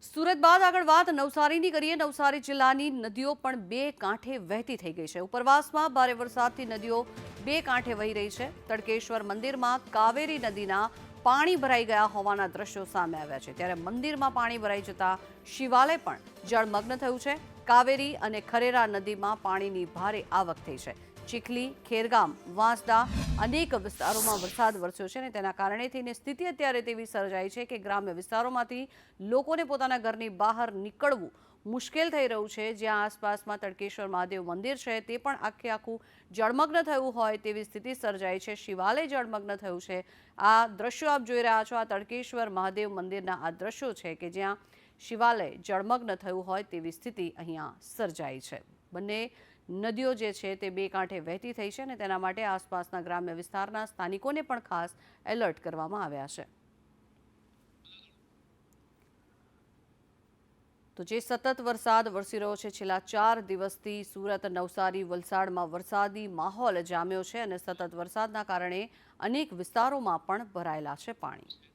સુરત બાદ આગળ વાત નવસારીની કરીએ। નવસારી જિલ્લાની નદીઓ પણ બે કાંઠે વહેતી થઈ ગઈ છે। ઉપરવાસમાં ભારે વરસાદથી નદીઓ બે કાંઠે વહી રહી છે। તડકેશ્વર મંદિરમાં કાવેરી નદીના પાણી ભરાઈ ગયા હોવાના દ્રશ્યો સામે આવ્યા છે। ત્યારે મંદિરમાં પાણી ભરાઈ જતા શિવાલય પણ જળમગ્ન થયું છે। કાવેરી અને ખરેરા નદીમાં પાણીની ભારે આવક થઈ છે। ચીખલી, ખેરગામ, વાંસદા અનેક વિસ્તારોમાં વરસાદ વરસ્યો છે અને તેના કારણે થઈને સ્થિતિ અત્યારે તેવી સર્જાઈ છે કે ગ્રામ્ય વિસ્તારોમાંથી લોકોને પોતાના ઘરની બહાર નીકળવું મુશ્કેલ થઈ રહ્યું છે। જ્યાં આસપાસમાં તડકેશ્વર મહાદેવ મંદિર છે તે પણ આખું જળમગ્ન થયું હોય તેવી સ્થિતિ સર્જાઈ છે। શિવાલય જળમગ્ન થયું છે। આ દ્રશ્યો આપ જોઈ રહ્યા છો, આ તડકેશ્વર મહાદેવ મંદિરના આ દ્રશ્યો છે કે જ્યાં શિવાલય જળમગ્ન થયું હોય તેવી સ્થિતિ અહીંયા સર્જાઈ છે। બંને નદીઓ જે છે તે બે કાંઠે વહેતી થઈ છે અને તેના માટે આસપાસના ગ્રામ્ય વિસ્તારના સ્થાનિકોને પણ ખાસ એલર્ટ કરવામાં આવ્યા છે। તો જે સતત વરસાદ વરસી રહ્યો છે છેલ્લા 4 દિવસથી સુરત, નવસારી, વલસાડમાં વરસાદી માહોલ જામ્યો છે અને સતત વરસાદના કારણે અનેક વિસ્તારોમાં પણ ભરાયેલા છે પાણી।